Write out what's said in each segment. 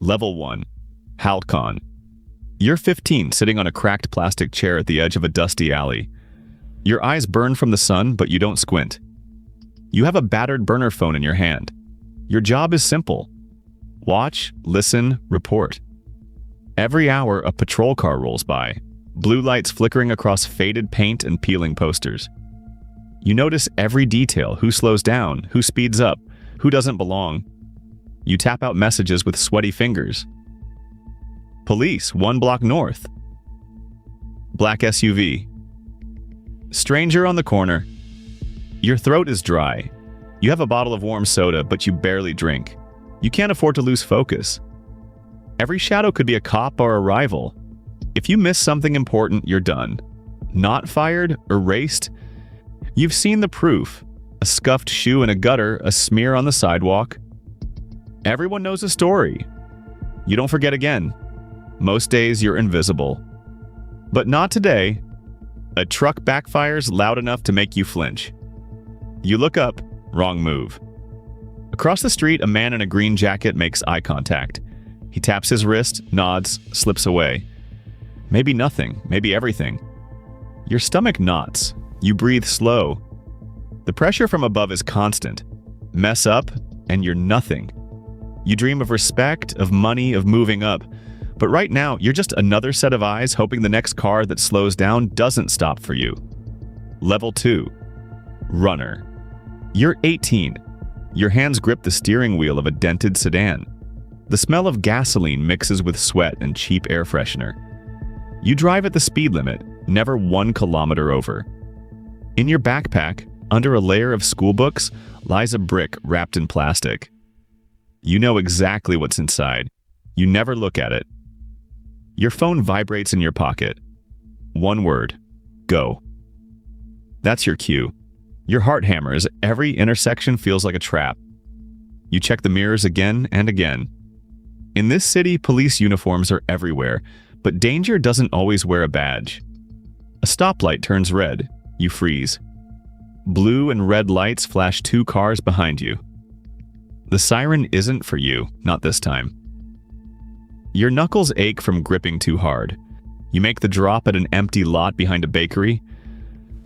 Level 1. Halcón. You're 15, sitting on a cracked plastic chair at the edge of a dusty alley. Your eyes burn from the sun, but you don't squint. You have a battered burner phone in your hand. Your job is simple. Watch, listen, report. Every hour, a patrol car rolls by, blue lights flickering across faded paint and peeling posters. You notice every detail: who slows down, who speeds up, who doesn't belong. You tap out messages with sweaty fingers. Police, 1 block north. Black SUV. Stranger on the corner. Your throat is dry. You have a bottle of warm soda, but you barely drink. You can't afford to lose focus. Every shadow could be a cop or a rival. If you miss something important, you're done. Not fired, erased. You've seen the proof. A scuffed shoe in a gutter, a smear on the sidewalk. Everyone knows a story. You don't forget again. Most days you're invisible. But not today. A truck backfires loud enough to make you flinch. You look up, wrong move. Across the street, a man in a green jacket makes eye contact. He taps his wrist, nods, slips away. Maybe nothing, maybe everything. Your stomach knots. You breathe slow. The pressure from above is constant. Mess up, and you're nothing. You dream of respect, of money, of moving up. But right now, you're just another set of eyes hoping the next car that slows down doesn't stop for you. Level 2. Runner. You're 18. Your hands grip the steering wheel of a dented sedan. The smell of gasoline mixes with sweat and cheap air freshener. You drive at the speed limit, never 1 kilometer over. In your backpack, under a layer of school books, lies a brick wrapped in plastic. You know exactly what's inside. You never look at it. Your phone vibrates in your pocket. 1 word. Go. That's your cue. Your heart hammers. Every intersection feels like a trap. You check the mirrors again and again. In this city, police uniforms are everywhere, but danger doesn't always wear a badge. A stoplight turns red. You freeze. Blue and red lights flash 2 cars behind you. The siren isn't for you, not this time. Your knuckles ache from gripping too hard. You make the drop at an empty lot behind a bakery.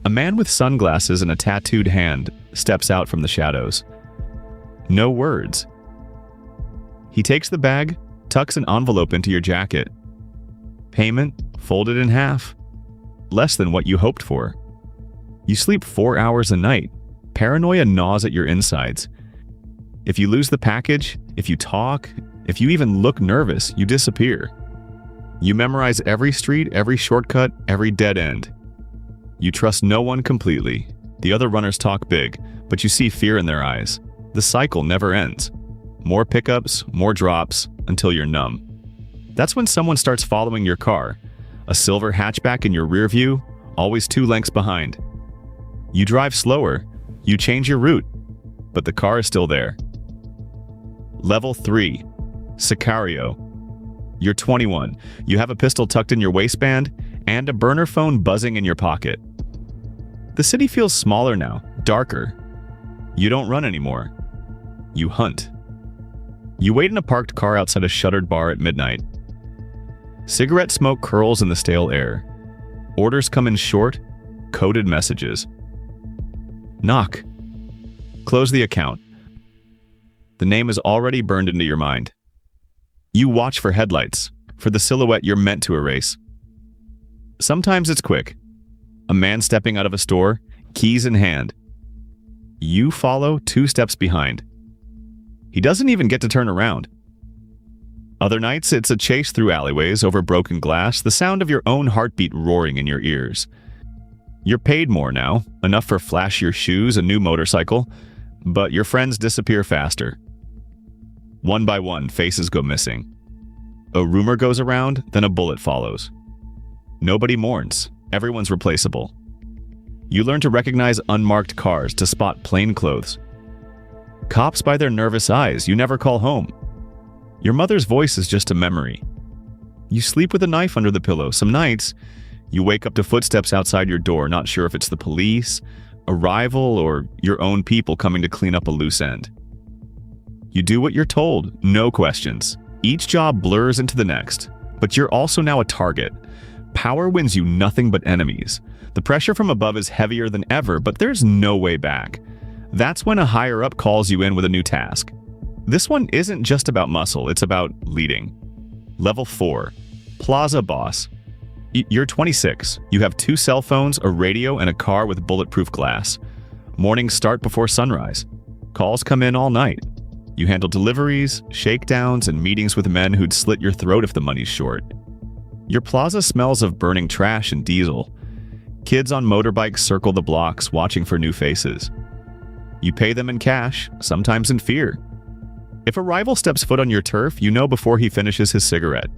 A man with sunglasses and a tattooed hand steps out from the shadows. No words. He takes the bag, tucks an envelope into your jacket. Payment folded in half. Less than what you hoped for. You sleep 4 hours a night. Paranoia gnaws at your insides. If you lose the package, if you talk, if you even look nervous, you disappear. You memorize every street, every shortcut, every dead end. You trust no one completely. The other runners talk big, but you see fear in their eyes. The cycle never ends. More pickups, more drops, until you're numb. That's when someone starts following your car. A silver hatchback in your rear view, always 2 lengths behind. You drive slower, you change your route, but the car is still there. Level 3. Sicario. You're 21. You have a pistol tucked in your waistband and a burner phone buzzing in your pocket. The city feels smaller now, darker. You don't run anymore. You hunt. You wait in a parked car outside a shuttered bar at midnight. Cigarette smoke curls in the stale air. Orders come in short, coded messages. Knock. Close the account. The name is already burned into your mind. You watch for headlights, for the silhouette you're meant to erase. Sometimes it's quick. A man stepping out of a store, keys in hand. You follow 2 steps behind. He doesn't even get to turn around. Other nights, it's a chase through alleyways over broken glass, the sound of your own heartbeat roaring in your ears. You're paid more now, enough for flashier shoes, a new motorcycle, but your friends disappear faster. One by one, faces go missing. A rumor goes around, then a bullet follows. Nobody mourns. Everyone's replaceable. You learn to recognize unmarked cars, to spot plainclothes. Cops by their nervous eyes, you never call home. Your mother's voice is just a memory. You sleep with a knife under the pillow. Some nights, you wake up to footsteps outside your door, not sure if it's the police, a rival, or your own people coming to clean up a loose end. You do what you're told, no questions. Each job blurs into the next, but you're also now a target. Power wins you nothing but enemies. The pressure from above is heavier than ever, but there's no way back. That's when a higher-up calls you in with a new task. This one isn't just about muscle, it's about leading. Level 4. Plaza Boss. You're 26. You have 2 cell phones, a radio, and a car with bulletproof glass. Mornings start before sunrise. Calls come in all night. You handle deliveries, shakedowns, and meetings with men who'd slit your throat if the money's short. Your plaza smells of burning trash and diesel. Kids on motorbikes circle the blocks, watching for new faces. You pay them in cash, sometimes in fear. If a rival steps foot on your turf, you know before he finishes his cigarette.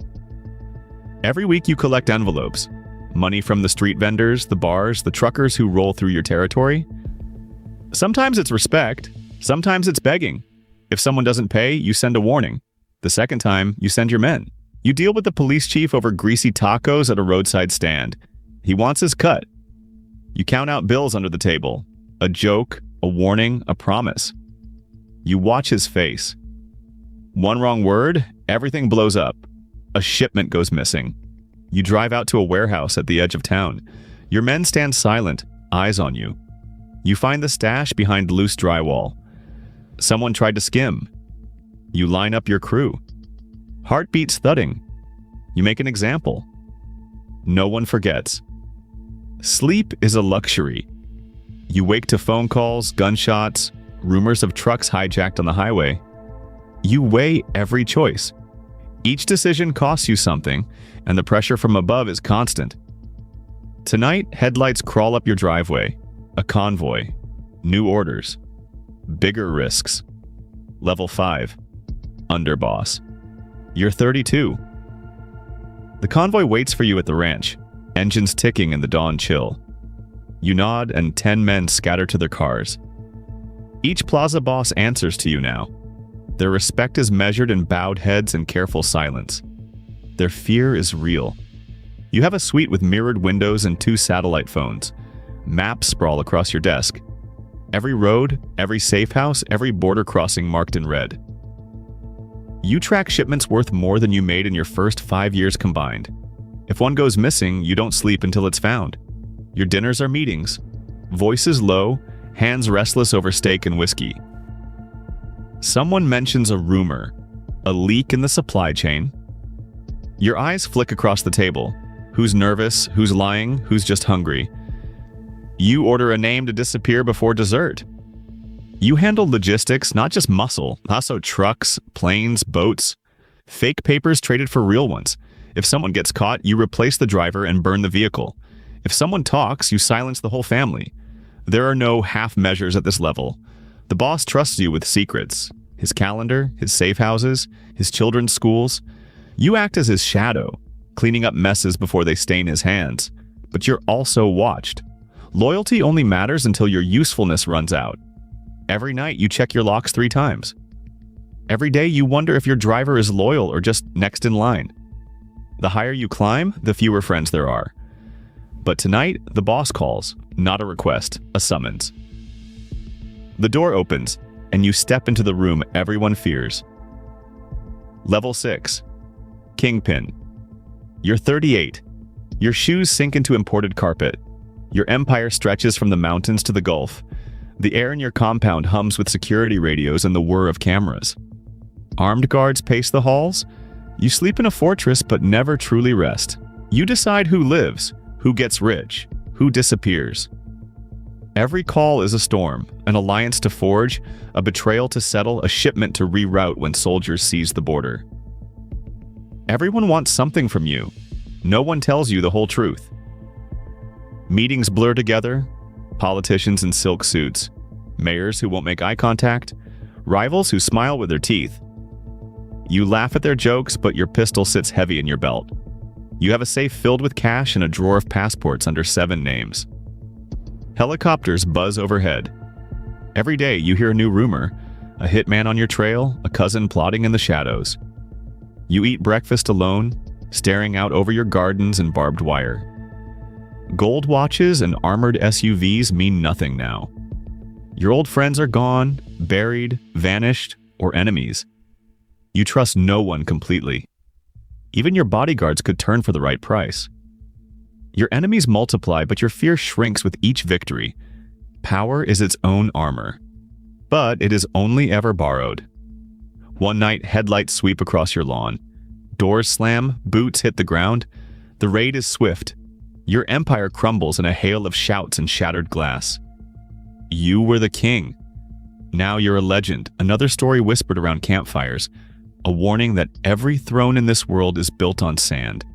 Every week you collect envelopes. Money from the street vendors, the bars, the truckers who roll through your territory. Sometimes it's respect, sometimes it's begging. If someone doesn't pay, you send a warning. The second time, you send your men. You deal with the police chief over greasy tacos at a roadside stand. He wants his cut. You count out bills under the table. A joke, a warning, a promise. You watch his face. One wrong word, everything blows up. A shipment goes missing. You drive out to a warehouse at the edge of town. Your men stand silent, eyes on you. You find the stash behind loose drywall. Someone tried to skim. You line up your crew. Heartbeats thudding. You make an example. No one forgets. Sleep is a luxury. You wake to phone calls, gunshots, rumors of trucks hijacked on the highway. You weigh every choice. Each decision costs you something, and the pressure from above is constant. Tonight, headlights crawl up your driveway. A convoy. New orders. Bigger risks. Level 5. Underboss. You're 32. The convoy waits for you at the ranch, engines ticking in the dawn chill. You nod and 10 men scatter to their cars. Each plaza boss answers to you now. Their respect is measured in bowed heads and careful silence. Their fear is real. You have a suite with mirrored windows and 2 satellite phones. Maps sprawl across your desk. Every road, every safe house, every border crossing marked in red. You track shipments worth more than you made in your first 5 years combined. If one goes missing, you don't sleep until it's found. Your dinners are meetings. Voices low, hands restless over steak and whiskey. Someone mentions a rumor, a leak in the supply chain. Your eyes flick across the table. Who's nervous, who's lying, who's just hungry. You order a name to disappear before dessert. You handle logistics, not just muscle, also trucks, planes, boats. Fake papers traded for real ones. If someone gets caught, you replace the driver and burn the vehicle. If someone talks, you silence the whole family. There are no half measures at this level. The boss trusts you with secrets. His calendar, his safe houses, his children's schools. You act as his shadow, cleaning up messes before they stain his hands. But you're also watched. Loyalty only matters until your usefulness runs out. Every night you check your locks 3 times. Every day you wonder if your driver is loyal or just next in line. The higher you climb, the fewer friends there are. But tonight, the boss calls, not a request, a summons. The door opens, and you step into the room everyone fears. Level 6. Kingpin. You're 38. Your shoes sink into imported carpet. Your empire stretches from the mountains to the Gulf. The air in your compound hums with security radios and the whir of cameras. Armed guards pace the halls. You sleep in a fortress but never truly rest. You decide who lives, who gets rich, who disappears. Every call is a storm, an alliance to forge, a betrayal to settle, a shipment to reroute when soldiers seize the border. Everyone wants something from you. No one tells you the whole truth. Meetings blur together, politicians in silk suits, mayors who won't make eye contact, rivals who smile with their teeth. You laugh at their jokes, but your pistol sits heavy in your belt. You have a safe filled with cash and a drawer of passports under 7 names. Helicopters buzz overhead. Every day you hear a new rumor, a hitman on your trail, a cousin plotting in the shadows. You eat breakfast alone, staring out over your gardens and barbed wire. Gold watches and armored SUVs mean nothing now. Your old friends are gone, buried, vanished, or enemies. You trust no one completely. Even your bodyguards could turn for the right price. Your enemies multiply, but your fear shrinks with each victory. Power is its own armor, but it is only ever borrowed. One night, headlights sweep across your lawn. Doors slam, boots hit the ground. The raid is swift. Your empire crumbles in a hail of shouts and shattered glass. You were the king. Now you're a legend, another story whispered around campfires, a warning that every throne in this world is built on sand.